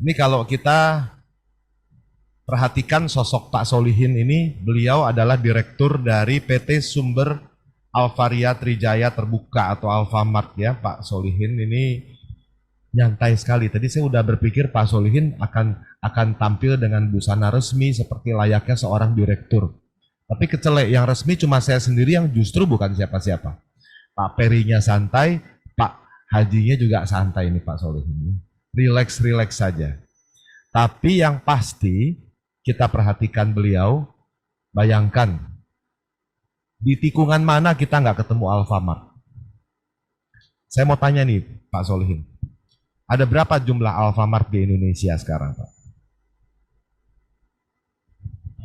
Ini kalau kita perhatikan sosok Pak Solihin ini, beliau adalah direktur dari PT Sumber Alvaria Trijaya Terbuka atau Alfamart ya. Pak Solihin ini nyantai sekali. Tadi saya udah berpikir Pak Solihin akan tampil dengan busana resmi seperti layaknya seorang direktur. Tapi kecelek, yang resmi cuma saya sendiri yang justru bukan siapa-siapa. Pak Perinya santai, Pak Hajinya juga santai ini Pak Solihin. Relax saja. Tapi yang pasti kita perhatikan beliau, bayangkan di tikungan mana kita nggak ketemu Alfamart. Saya mau tanya nih Pak Solihin, ada berapa jumlah Alfamart di Indonesia sekarang Pak?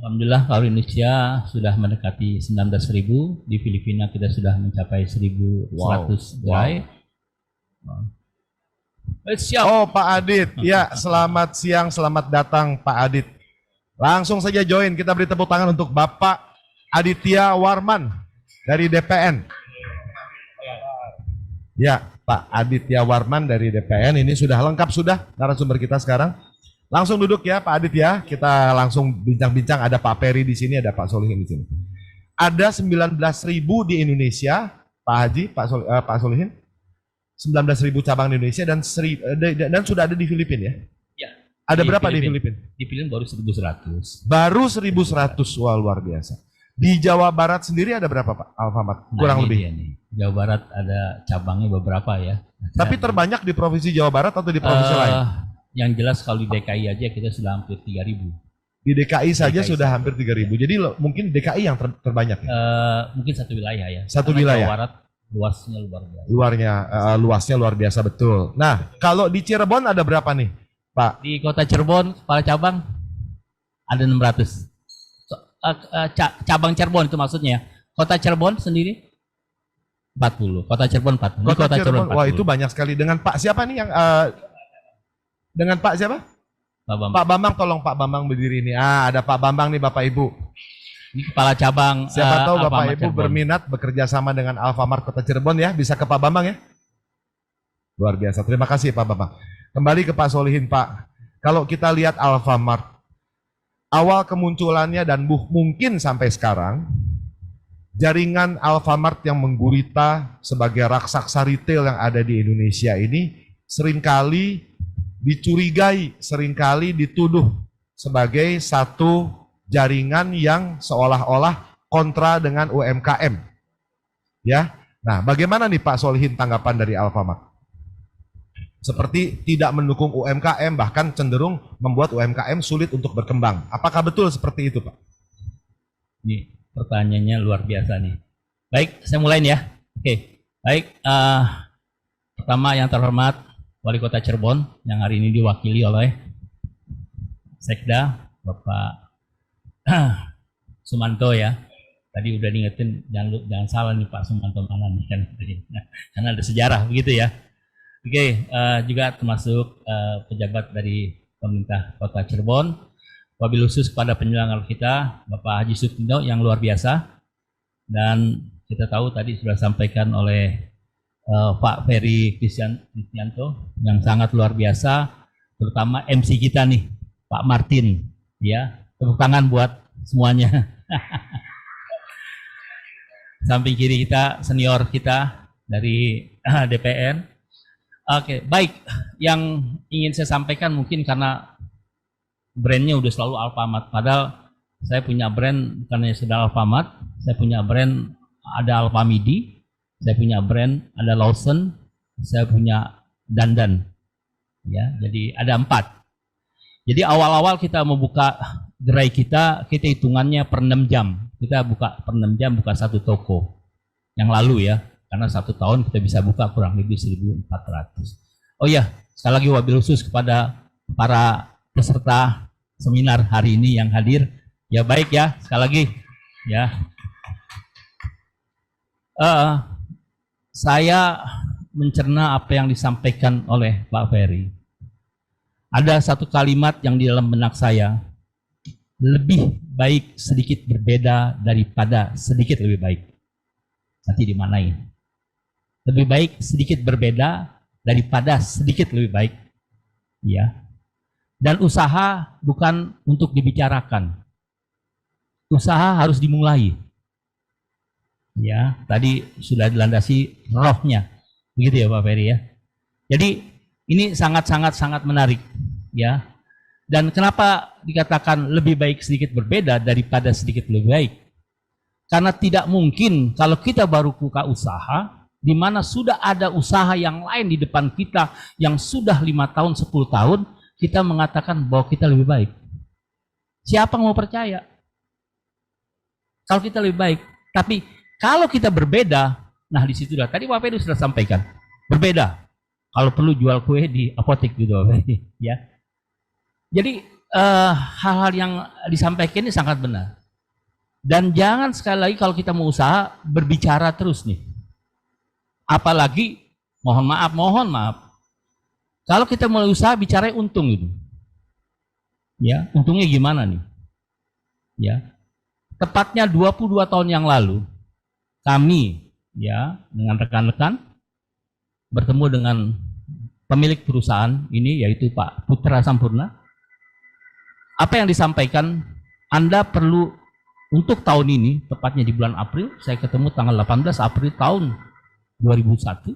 Alhamdulillah kalau Indonesia sudah mendekati 19.000, di Filipina kita sudah mencapai 1.100 gerai. Wow. Siap. Oh Pak Adit, ya selamat siang, selamat datang Pak Adit. Langsung saja join, kita beri tepuk tangan untuk Bapak Aditya Warman dari DPN. Ya Pak Aditya Warman dari DPN, ini sudah lengkap sudah narasumber kita sekarang. Langsung duduk ya Pak Adit ya, kita langsung bincang-bincang. Ada Pak Peri di sini, ada Pak Solihin di sini. Ada 19.000 di Indonesia, Pak Haji, Pak Solihin. 19.000 cabang di Indonesia dan sudah ada di Filipina ya? Ya. Ada berapa di Filipina? Di Filipina baru 1.100. Baru 1.100, wah luar biasa. Di Jawa Barat sendiri ada berapa Pak Alfamart? Kurang lebih. Nih. Jawa Barat ada cabangnya beberapa ya. Tapi terbanyak di provinsi Jawa Barat atau di provinsi lain? Yang jelas kalau di DKI aja kita sudah hampir 3.000. Di DKI saja sudah hampir 3.000. Jadi mungkin DKI yang terbanyak ya? Mungkin satu wilayah ya. Satu wilayah. Jawa Barat luasnya luar biasa. Luasnya luar biasa betul. Nah, kalau di Cirebon ada berapa nih, Pak? Di Kota Cirebon kepala cabang ada 600. Cabang Cirebon itu maksudnya. Kota Cirebon sendiri 40. Kota Cirebon 40. Kota Cirebon 40. Wah, itu banyak sekali. Dengan Pak siapa nih yang dengan Pak siapa? Pak Bambang, tolong Pak Bambang berdiri ini. Ada Pak Bambang nih Bapak Ibu. Ini kepala cabang. Siapa tahu Bapak Ibu berminat bekerja sama dengan Alfamart Kota Cirebon ya, bisa ke Pak Bambang ya. Luar biasa. Terima kasih Pak Bambang. Kembali ke Pak Solihin Pak. Kalau kita lihat Alfamart, awal kemunculannya dan mungkin sampai sekarang, jaringan Alfamart yang menggurita sebagai raksasa retail yang ada di Indonesia ini seringkali dicurigai, seringkali dituduh sebagai satu jaringan yang seolah-olah kontra dengan UMKM. Ya. Nah, bagaimana nih Pak Solihin tanggapan dari Alfamart? Seperti tidak mendukung UMKM, bahkan cenderung membuat UMKM sulit untuk berkembang. Apakah betul seperti itu, Pak? Ini pertanyaannya luar biasa nih. Baik, saya mulai nih ya. Oke, baik. Pertama yang terhormat Wali Kota Cirebon yang hari ini diwakili oleh Sekda Bapak Sumanto ya. Tadi udah diingetin jangan salah nih Pak Sumanto mana nih kan, karena ada sejarah begitu ya. Oke, juga termasuk pejabat dari pemerintah Kota Cirebon. Wabil khusus kepada penyelenggara kita Bapak Haji Supindo yang luar biasa, dan kita tahu tadi sudah sampaikan oleh Pak Ferry Kristianto yang sangat luar biasa, terutama MC kita nih Pak Martin ya. Tepuk tangan buat semuanya. Samping kiri kita senior kita dari DPN. Oke, baik. Yang ingin saya sampaikan mungkin karena brandnya udah selalu Alfamart. Padahal saya punya brand karena sudah Alfamart. Saya punya brand ada Alfamidi. Saya punya brand ada Lawson. Saya punya Dandan. Ya, jadi ada 4. Jadi awal-awal kita membuka gerai kita hitungannya per 6 jam. Kita buka per 6 jam, buka satu toko. Yang lalu ya, karena 1 tahun kita bisa buka kurang lebih 1.400. Oh ya, sekali lagi wabil khusus kepada para peserta seminar hari ini yang hadir. Ya baik ya, sekali lagi ya. Saya mencerna apa yang disampaikan oleh Pak Ferry. Ada satu kalimat yang di dalam benak saya, lebih baik sedikit berbeda daripada sedikit lebih baik. Nanti dimanain. Lebih baik sedikit berbeda daripada sedikit lebih baik. Ya. Dan usaha bukan untuk dibicarakan. Usaha harus dimulai. Ya, tadi sudah dilandasi rohnya. Begitu ya Pak Ferry ya. Jadi ini sangat menarik ya. Dan kenapa dikatakan lebih baik sedikit berbeda daripada sedikit lebih baik? Karena tidak mungkin kalau kita baru buka usaha, di mana sudah ada usaha yang lain di depan kita yang sudah 5 tahun, 10 tahun, kita mengatakan bahwa kita lebih baik. Siapa yang mau percaya? Kalau kita lebih baik. Tapi kalau kita berbeda, nah di situ dah. Tadi Pak Ferry sudah sampaikan, berbeda. Kalau perlu jual kue di apotek gitu, ya. Jadi hal-hal yang disampaikan ini sangat benar. Dan jangan sekali lagi kalau kita mau usaha berbicara terus nih. Apalagi mohon maaf. Kalau kita mau usaha bicara untung itu. Ya, untungnya gimana nih? Ya. Tepatnya 22 tahun yang lalu kami ya dengan rekan-rekan bertemu dengan pemilik perusahaan ini yaitu Pak Putra Sampurna. Apa yang disampaikan, Anda perlu untuk tahun ini, tepatnya di bulan April, saya ketemu tanggal 18 April tahun 2001.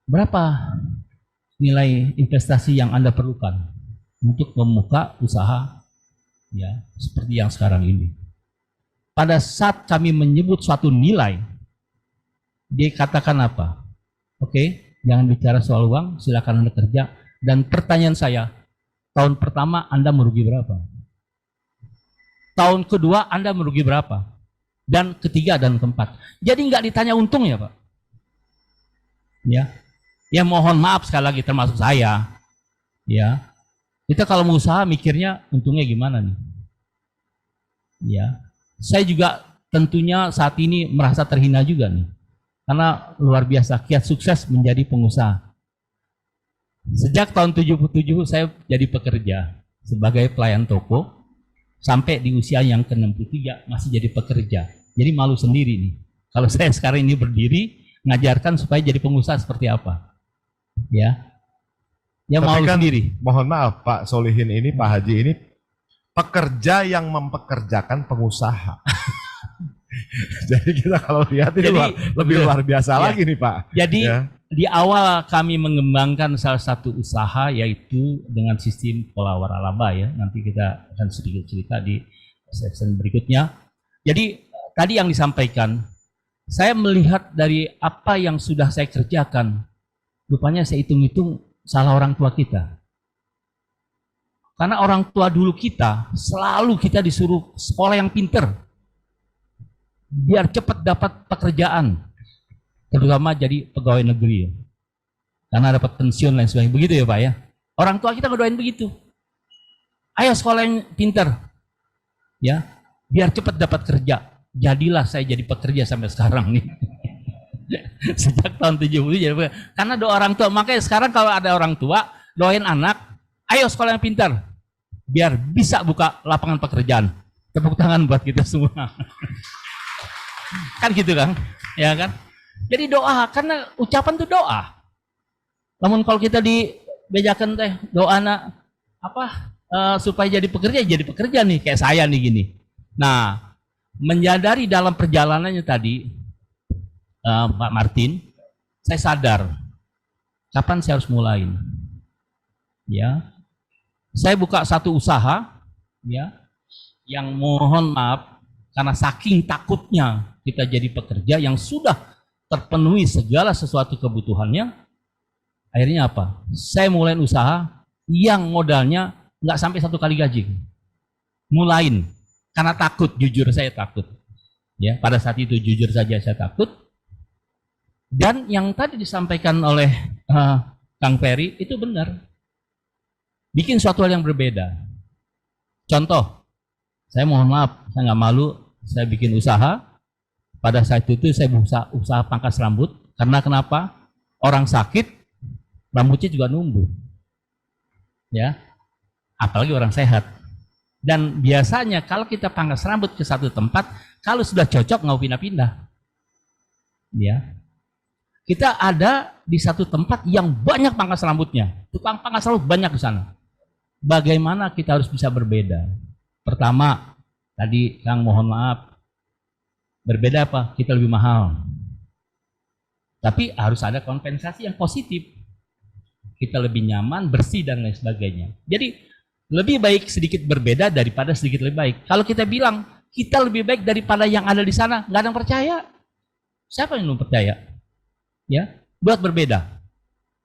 Berapa nilai investasi yang Anda perlukan untuk membuka usaha ya seperti yang sekarang ini? Pada saat kami menyebut suatu nilai, dia katakan apa? Oke, jangan bicara soal uang, silakan Anda kerja. Dan pertanyaan saya, tahun pertama Anda merugi berapa? Tahun kedua Anda merugi berapa? Dan ketiga dan keempat. Jadi nggak ditanya untung ya Pak? Ya mohon maaf sekali lagi termasuk saya. Ya, kita kalau mau usaha mikirnya untungnya gimana nih? Ya, saya juga tentunya saat ini merasa terhina juga nih. Karena luar biasa kiat sukses menjadi pengusaha. Sejak tahun 77 saya jadi pekerja sebagai pelayan toko sampai di usia yang ke-63 masih jadi pekerja. Jadi malu sendiri nih. Kalau saya sekarang ini berdiri ngajarkan supaya jadi pengusaha seperti apa. Ya. Ya malu sendiri. Mohon maaf Pak Solihin ini, Pak Haji ini pekerja yang mempekerjakan pengusaha. Jadi kita kalau lihat ini lebih luar biasa lagi nih Pak. Jadi di awal kami mengembangkan salah satu usaha yaitu dengan sistem pola waralaba ya. Nanti kita akan sedikit cerita di section berikutnya. Jadi tadi yang disampaikan, saya melihat dari apa yang sudah saya kerjakan, rupanya saya hitung-hitung salah orang tua kita. Karena orang tua dulu kita, selalu kita disuruh sekolah yang pinter. Biar cepat dapat pekerjaan. Terutama jadi pegawai negeri. Karena dapat pensiun dan sebagainya. Begitu ya Pak ya. Orang tua kita ngedoain begitu. Ayo sekolah yang pinter. Ya, biar cepat dapat kerja. Jadilah saya jadi pekerja sampai sekarang nih. Sejak tahun 70 jadi karena doa orang tua. Makanya sekarang kalau ada orang tua doain anak, ayo sekolah yang pintar biar bisa buka lapangan pekerjaan. Tepuk tangan buat kita semua. Kan gitu kan? Ya kan? Jadi doa, karena ucapan itu doa. Namun kalau kita dibejakan teh doa supaya jadi pekerja nih kayak saya nih gini. Nah, menyadari dalam perjalanannya tadi Pak Martin, saya sadar kapan saya harus mulai. Ya, saya buka satu usaha, ya, yang mohon maaf karena saking takutnya kita jadi pekerja yang sudah terpenuhi segala sesuatu kebutuhannya, akhirnya apa? Saya mulai usaha yang modalnya nggak sampai 1 kali gaji, mulain karena takut, jujur saya takut. Ya, pada saat itu jujur saja saya takut. Dan yang tadi disampaikan oleh Kang Ferry itu benar. Bikin suatu hal yang berbeda. Contoh, saya mohon maaf, saya nggak malu, saya bikin usaha. Pada saat itu saya usaha pangkas rambut. Karena kenapa? Orang sakit, rambutnya juga numbuh. Ya, apalagi orang sehat. Dan biasanya kalau kita pangkas rambut ke satu tempat, kalau sudah cocok nggak pindah-pindah. Ya, kita ada di satu tempat yang banyak pangkas rambutnya. Tukang pangkas rambut banyak di sana. bagaimana kita harus bisa berbeda. Pertama, tadi Kang mohon maaf, berbeda apa? Kita lebih mahal. Tapi harus ada kompensasi yang positif. Kita lebih nyaman, bersih, dan lain sebagainya. Jadi, lebih baik sedikit berbeda daripada sedikit lebih baik. Kalau kita bilang, kita lebih baik daripada yang ada di sana, nggak ada yang percaya. Siapa yang belum percaya? Ya, buat berbeda.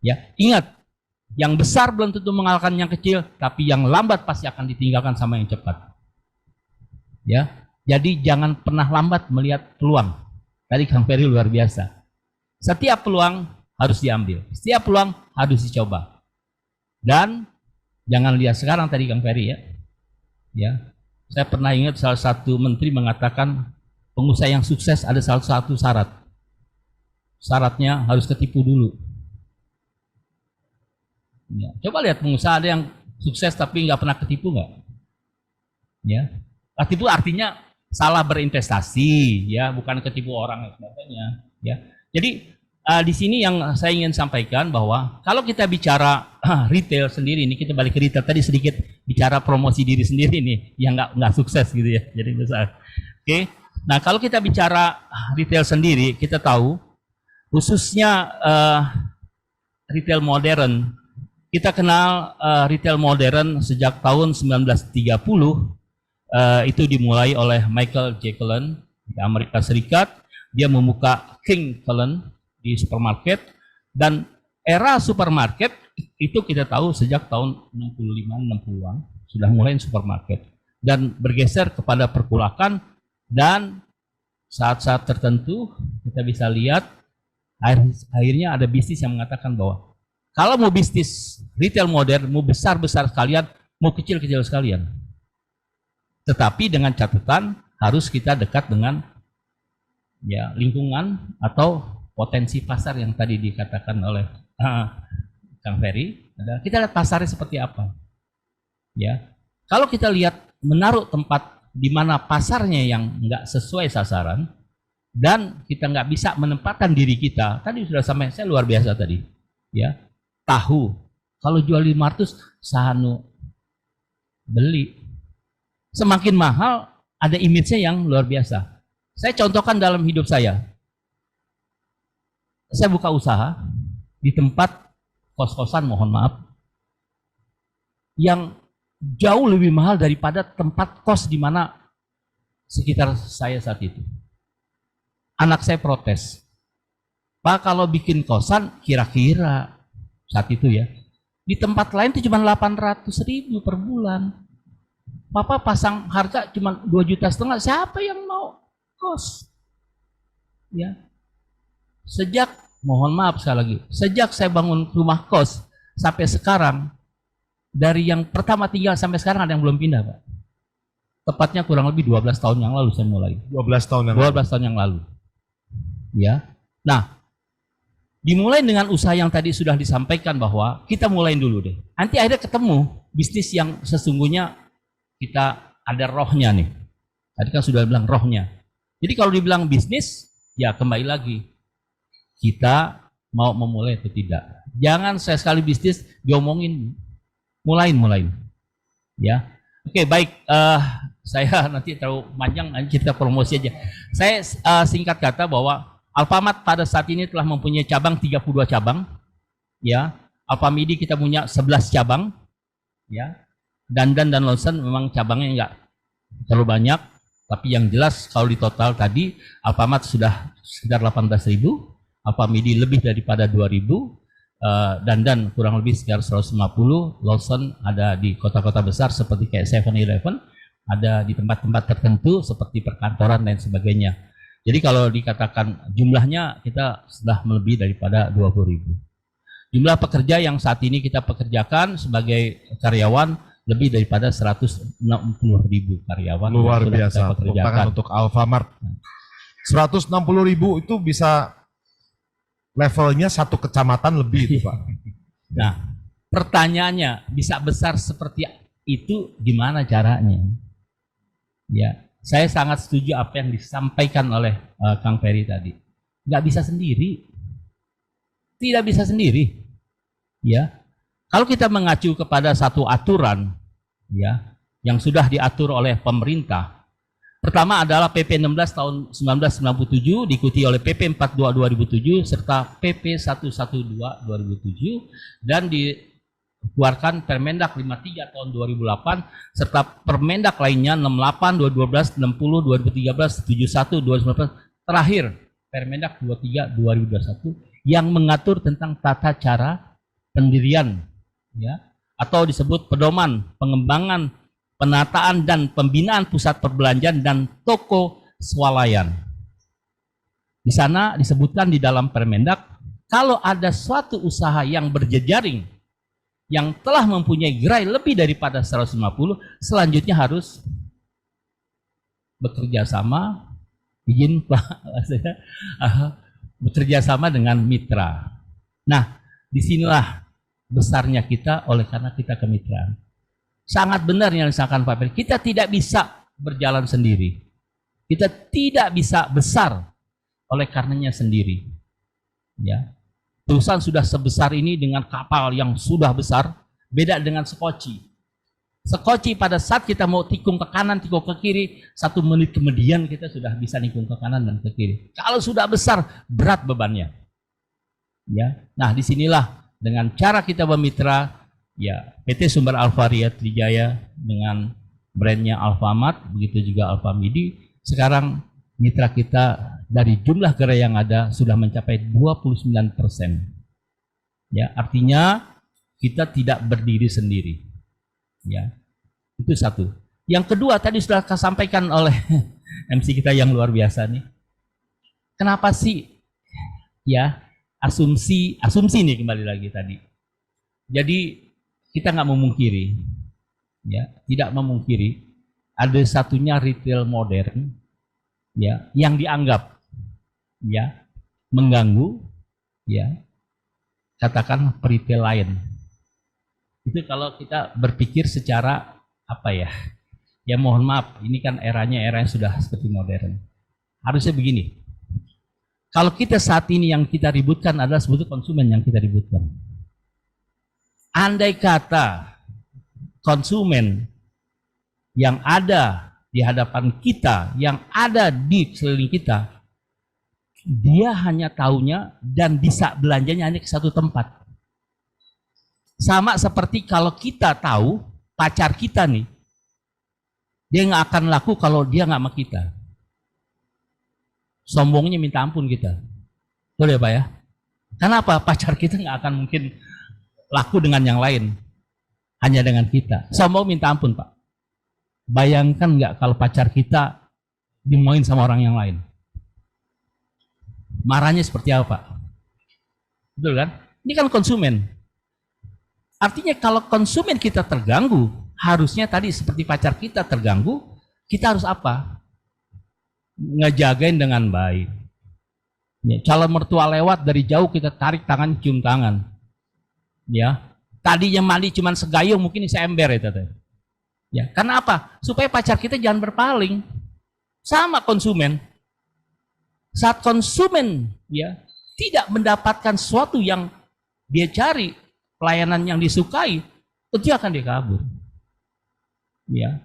Ya, ingat, yang besar belum tentu mengalahkan yang kecil, tapi yang lambat pasti akan ditinggalkan sama yang cepat. Ya, jadi jangan pernah lambat melihat peluang. Tadi Kang Ferry luar biasa. Setiap peluang harus diambil, setiap peluang harus dicoba. Dan jangan lihat sekarang tadi Kang Ferry ya. Ya, saya pernah ingat salah satu menteri mengatakan pengusaha yang sukses ada salah satu syarat. Syaratnya harus ketipu dulu. Ya, coba lihat pengusaha ada yang sukses tapi nggak pernah ketipu nggak? Ya, ketipu artinya salah berinvestasi, ya, bukan ketipu orang dan sebagainya. Ya, jadi di sini yang saya ingin sampaikan bahwa kalau kita bicara retail sendiri ini, kita balik ke retail tadi sedikit bicara promosi diri sendiri nih, yang nggak sukses gitu ya. Jadi besar. Oke, nah kalau kita bicara retail sendiri, kita tahu khususnya retail modern. Kita kenal retail modern sejak tahun 1930. Itu dimulai oleh Michael J. Cullen di Amerika Serikat. Dia membuka King Cullen di supermarket, dan era supermarket itu kita tahu sejak tahun 65-60-an sudah mulai supermarket dan bergeser kepada perkulakan, dan saat-saat tertentu kita bisa lihat akhirnya ada bisnis yang mengatakan bahwa kalau mau bisnis retail modern, mau besar-besar sekalian, mau kecil-kecil sekalian, tetapi dengan catatan harus kita dekat dengan ya lingkungan atau potensi pasar yang tadi dikatakan oleh Kang Ferry. Kita lihat pasarnya seperti apa. Ya, kalau kita lihat menaruh tempat di mana pasarnya yang nggak sesuai sasaran dan kita nggak bisa menempatkan diri kita, tadi sudah sampai saya luar biasa tadi. Ya, tahu kalau jual 500 sahanu beli. Semakin mahal ada image-nya yang luar biasa. Saya contohkan dalam hidup saya. Saya buka usaha di tempat kos-kosan, mohon maaf, yang jauh lebih mahal daripada tempat kos di mana sekitar saya saat itu. Anak saya protes, Pak, kalau bikin kosan kira-kira saat itu ya, di tempat lain itu cuma 800.000 per bulan. Papa pasang harga cuma 2,5 juta, siapa yang mau kos? Ya. Sejak, mohon maaf sekali lagi, sejak saya bangun rumah kos sampai sekarang, dari yang pertama tinggal sampai sekarang ada yang belum pindah, Pak. Tepatnya kurang lebih 12 tahun yang lalu saya mulai. 12 tahun yang 12 tahun yang lalu. Ya. Nah, dimulai dengan usaha yang tadi sudah disampaikan bahwa kita mulain dulu deh. Nanti akhirnya ketemu bisnis yang sesungguhnya kita ada rohnya nih. Tadi kan sudah bilang rohnya. Jadi kalau dibilang bisnis, ya kembali lagi. Kita mau memulai atau tidak. Jangan saya sekali bisnis diomongin, mulain. Ya, oke, baik. Saya nanti terlalu panjang, nanti kita promosi aja. Saya singkat kata bahwa Alfamart pada saat ini telah mempunyai cabang 32 cabang. Ya, Alfamidi kita punya 11 cabang. Ya, Dandan dan Lawson memang cabangnya enggak terlalu banyak, tapi yang jelas kalau di total tadi Alfamart sudah sekitar 18.000. Alfamidi lebih daripada 2.000, Dandan kurang lebih sekitar 150, Lawson ada di kota-kota besar seperti kayak 7-Eleven, ada di tempat-tempat tertentu seperti perkantoran dan sebagainya. Jadi kalau dikatakan jumlahnya kita sudah melebihi daripada 20.000. Jumlah pekerja yang saat ini kita pekerjakan sebagai karyawan lebih daripada 160.000 karyawan. Luar biasa, pekerjaan untuk Alfamart. 160.000 itu bisa levelnya satu kecamatan lebih itu, Pak. Nah, pertanyaannya bisa besar seperti itu gimana caranya? Ya, saya sangat setuju apa yang disampaikan oleh Kang Ferry tadi. Nggak bisa sendiri, tidak bisa sendiri. Ya, Kalau kita mengacu kepada satu aturan ya yang sudah diatur oleh pemerintah, pertama adalah PP 16 tahun 1997 diikuti oleh PP 42 2007 serta PP 112 2007 dan dikeluarkan Permendak 53 tahun 2008 serta Permendak lainnya 68 2012, 60 2013, 71 2019, terakhir Permendak 23 2021 yang mengatur tentang tata cara pendirian ya atau disebut pedoman pengembangan, penataan dan pembinaan pusat perbelanjaan dan toko swalayan. Di sana disebutkan di dalam Permendak, kalau ada suatu usaha yang berjejaring yang telah mempunyai gerai lebih daripada 150, selanjutnya harus bekerja sama, izin Pak, bekerja sama dengan mitra. Nah, disinilah besarnya kita oleh karena kita kemitraan. Sangat benar yang disampaikan Pak Ferry, kita tidak bisa berjalan sendiri. Kita tidak bisa besar oleh karenanya sendiri. Ya. Perusahaan sudah sebesar ini dengan kapal yang sudah besar, beda dengan sekoci. Sekoci pada saat kita mau tikung ke kanan, tikung ke kiri, 1 menit kemudian kita sudah bisa nikung ke kanan dan ke kiri. Kalau sudah besar, berat bebannya. Ya. Nah, disinilah dengan cara kita bermitra, ya PT Sumber Alvaria Trijaya dengan brandnya Alfamart, begitu juga Alfamidi. Sekarang mitra kita dari jumlah gerai yang ada sudah mencapai 29%. Ya, artinya kita tidak berdiri sendiri. Ya, itu satu. Yang kedua tadi sudah disampaikan oleh MC kita yang luar biasa nih. Kenapa sih? Ya. Asumsi nih kembali lagi tadi. Jadi kita nggak memungkiri, ya, tidak memungkiri ada satunya retail modern, ya, yang dianggap, ya, mengganggu, ya, katakan retail lain. Itu kalau kita berpikir secara apa ya? Ya mohon maaf, ini kan era yang sudah seperti modern. Harusnya begini. Kalau kita saat ini yang kita ributkan adalah sebetulnya konsumen yang kita ributkan. Andai kata konsumen yang ada di hadapan kita, yang ada di sekeliling kita, dia hanya taunya dan bisa belanjanya hanya ke satu tempat. Sama seperti kalau kita tahu pacar kita nih, dia nggak akan laku kalau dia nggak sama kita. Sombongnya minta ampun kita. Betul ya Pak ya? Kenapa? Pacar kita nggak akan mungkin laku dengan yang lain. Hanya dengan kita. Sombong minta ampun Pak. Bayangkan nggak kalau pacar kita dimauin sama orang yang lain. Marahnya seperti apa Pak? Betul kan? Ini kan konsumen. Artinya kalau konsumen kita terganggu, harusnya tadi seperti pacar kita terganggu, kita harus apa? Ngejagain dengan baik. Ya, calon mertua lewat dari jauh kita tarik tangan, cium tangan. Ya, tadinya mandi cuma segayung mungkin seember itu. Ya, karena apa? Supaya pacar kita jangan berpaling. Sama konsumen. Saat konsumen ya tidak mendapatkan sesuatu yang dia cari, pelayanan yang disukai, tentu akan dia kabur. Ya.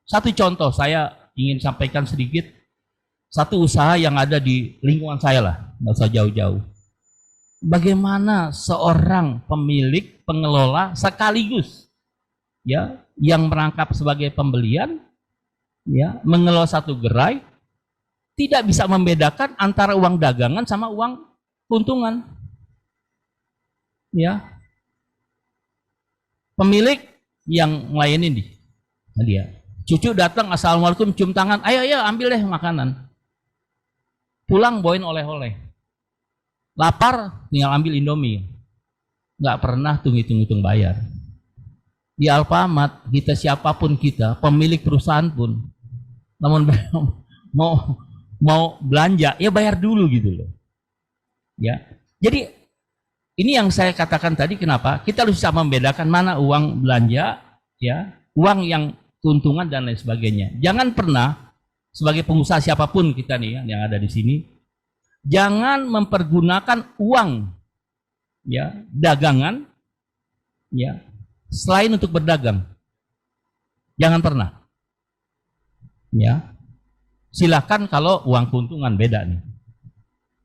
Satu contoh saya ingin sampaikan sedikit. Satu usaha yang ada di lingkungan saya lah, nggak usah jauh-jauh. Bagaimana seorang pemilik, pengelola sekaligus ya yang merangkap sebagai pembelian ya mengelola satu gerai tidak bisa membedakan antara uang dagangan sama uang keuntungan. Ya. Pemilik yang ngelayanin dia. Cucu datang, assalamualaikum, cium tangan, ayo ambil deh makanan. Pulang bawain oleh-oleh. Lapar, tinggal ambil Indomie. Nggak pernah hitung-hitung bayar. Di Alfamart, kita siapapun kita, pemilik perusahaan pun, namun mau belanja, ya bayar dulu gitu loh. Ya, jadi ini yang saya katakan tadi kenapa kita harus bisa membedakan mana uang belanja, ya, uang yang keuntungan dan lain sebagainya. Jangan pernah sebagai pengusaha siapapun kita nih yang ada di sini, jangan mempergunakan uang ya dagangan ya, selain untuk berdagang, jangan pernah. Ya, silakan kalau uang keuntungan beda nih.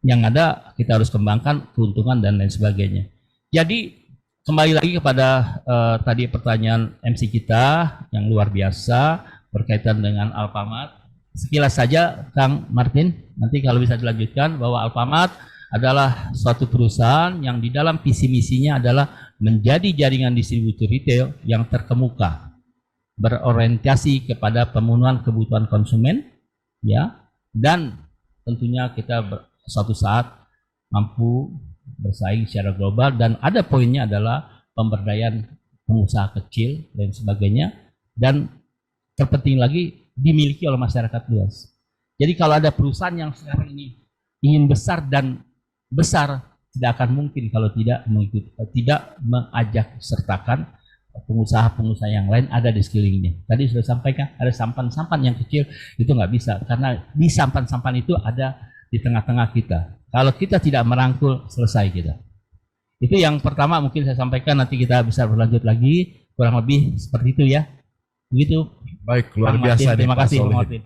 Yang ada kita harus kembangkan keuntungan dan lain sebagainya. Jadi kembali lagi kepada tadi pertanyaan MC kita yang luar biasa berkaitan dengan Alfamart. Sekilas saja Kang Martin, nanti kalau bisa dilanjutkan bahwa Alfamart adalah suatu perusahaan yang di dalam visi misinya adalah menjadi jaringan distribusi retail yang terkemuka, berorientasi kepada pemenuhan kebutuhan konsumen, ya, dan tentunya kita suatu saat mampu bersaing secara global, dan ada poinnya adalah pemberdayaan pengusaha kecil dan sebagainya, dan terpenting lagi dimiliki oleh masyarakat luas. Jadi kalau ada perusahaan yang sekarang ini ingin besar dan besar, tidak akan mungkin kalau tidak mengajak sertakan pengusaha-pengusaha yang lain ada di sekelilingnya. Tadi sudah sampaikan ada sampan-sampan yang kecil, itu nggak bisa karena di sampan-sampan itu ada di tengah-tengah kita. Kalau kita tidak merangkul, selesai kita. Itu yang pertama mungkin saya sampaikan, nanti kita bisa berlanjut lagi, kurang lebih seperti itu ya. Begitu. Baik, luar Bang biasa Martin, nih terima Pak kasih Bang Solihin. Martin.